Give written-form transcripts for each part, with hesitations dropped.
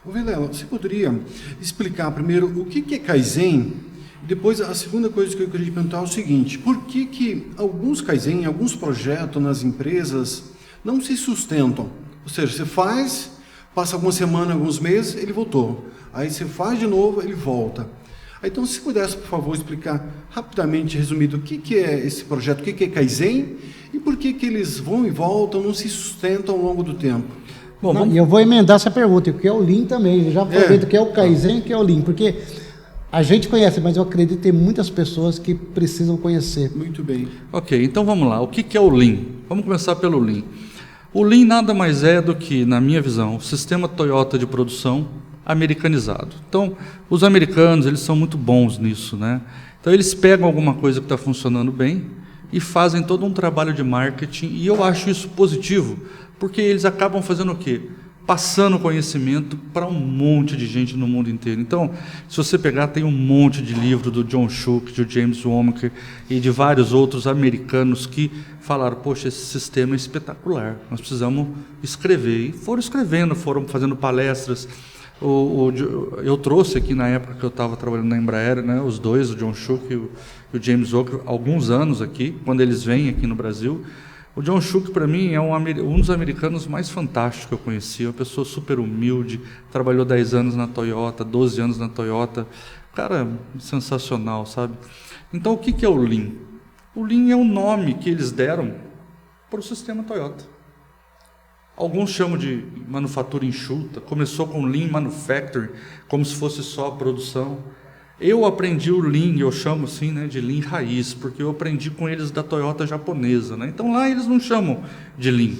Ô Vilela, você poderia explicar primeiro o que é Kaizen? Depois, a segunda coisa que eu queria te perguntar é o seguinte: por que alguns Kaizen, alguns projetos nas empresas não se sustentam? Ou seja, você faz, passa algumas semanas, alguns meses, ele voltou. Aí você faz de novo, ele volta. Então, se pudesse, por favor, explicar rapidamente, resumido, o que é esse projeto, o que é Kaizen e por que eles vão e voltam, não se sustentam ao longo do tempo. Bom, e eu vou emendar essa pergunta, o que é o Lean também, já aproveito o que é o Kaizen e o que é o Lean, porque a gente conhece, mas eu acredito que tem muitas pessoas que precisam conhecer. Muito bem. Ok, então vamos lá, o que é o Lean? Vamos começar pelo Lean. O Lean nada mais é do que, na minha visão, o sistema Toyota de produção americanizado. Então, os americanos, eles são muito bons nisso, né? Então, eles pegam alguma coisa que está funcionando bem e fazem todo um trabalho de marketing, e eu acho isso positivo, porque eles acabam fazendo o quê? Passando conhecimento para um monte de gente no mundo inteiro. Então, se você pegar, tem um monte de livro do John Schuch, do James Womack e de vários outros americanos que falaram, poxa, esse sistema é espetacular, nós precisamos escrever. E foram escrevendo, foram fazendo palestras. Eu trouxe aqui na época que eu estava trabalhando na Embraer, né, os dois, o John Schuch e o James Womack, alguns anos aqui, quando eles vêm aqui no Brasil. O John Schuch, para mim, é um dos americanos mais fantásticos que eu conheci, uma pessoa super humilde, trabalhou 10 anos na Toyota, 12 anos na Toyota, cara, sensacional, sabe? Então, o que é o Lean? O Lean é o nome que eles deram para o sistema Toyota. Alguns chamam de manufatura enxuta, começou com Lean Manufacturing, como se fosse só a produção. Eu aprendi o Lean, eu chamo assim, né, de Lean raiz, porque eu aprendi com eles da Toyota japonesa, né? Então lá eles não chamam de Lean.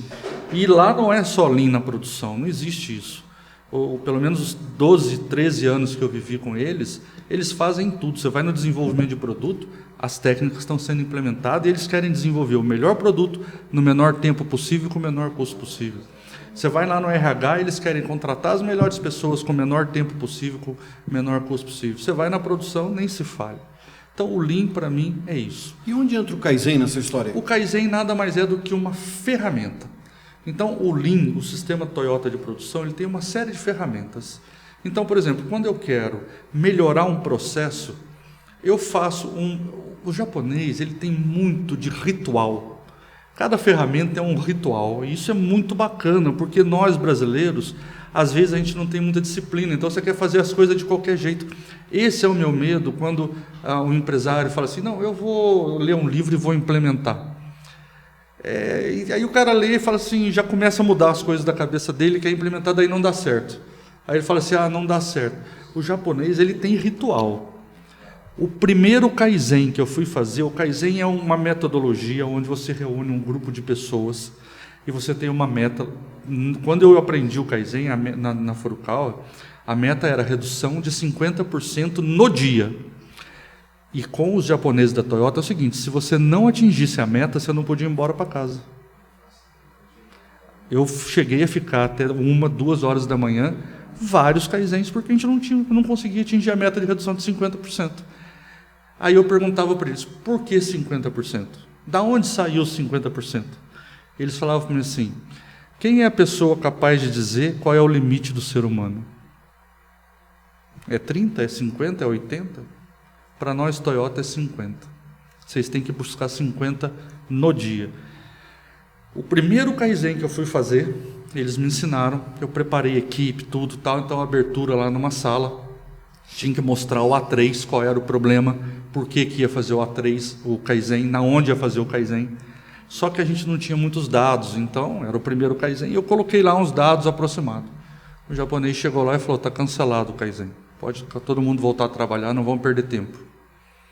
E lá não é só Lean na produção, não existe isso. Ou pelo menos os 12, 13 anos que eu vivi com eles, eles fazem tudo. Você vai no desenvolvimento de produto, as técnicas estão sendo implementadas e eles querem desenvolver o melhor produto no menor tempo possível e com o menor custo possível. Você vai lá no RH, eles querem contratar as melhores pessoas com o menor tempo possível, com o menor custo possível. Você vai na produção, nem se fale. Então, o Lean, para mim, é isso. E onde entra o Kaizen nessa história? O Kaizen nada mais é do que uma ferramenta. Então, o Lean, o sistema Toyota de produção, ele tem uma série de ferramentas. Então, por exemplo, quando eu quero melhorar um processo, eu faço O japonês, ele tem muito de ritual. Cada ferramenta é um ritual, e isso é muito bacana, porque nós brasileiros, às vezes a gente não tem muita disciplina, então você quer fazer as coisas de qualquer jeito. Esse é o meu medo quando um empresário fala assim, não, eu vou ler um livro e vou implementar. E aí o cara lê e fala assim, já começa a mudar as coisas da cabeça dele, quer implementar, daí não dá certo. Aí ele fala assim, não dá certo. O japonês, ele tem ritual. O primeiro Kaizen que eu fui fazer, o Kaizen é uma metodologia onde você reúne um grupo de pessoas e você tem uma meta. Quando eu aprendi o Kaizen na Furukawa, a meta era redução de 50% no dia. E com os japoneses da Toyota é o seguinte, se você não atingisse a meta, você não podia ir embora para casa. Eu cheguei a ficar até 1, 2 horas da manhã, vários Kaizens, porque a gente não conseguia atingir a meta de redução de 50%. Aí eu perguntava para eles, por que 50%? Da onde saiu os 50%? Eles falavam para mim assim, quem é a pessoa capaz de dizer qual é o limite do ser humano? É 30, é 50, é 80? Para nós, Toyota, é 50. Vocês têm que buscar 50 no dia. O primeiro Kaizen que eu fui fazer, eles me ensinaram, eu preparei equipe, tudo, tal, então abertura lá numa sala, tinha que mostrar o A3, qual era o problema, por que ia fazer o A3, o Kaizen, na onde ia fazer o Kaizen. Só que a gente não tinha muitos dados, então era o primeiro Kaizen, e eu coloquei lá uns dados aproximados. O japonês chegou lá e falou, está cancelado o Kaizen, pode todo mundo voltar a trabalhar, não vamos perder tempo.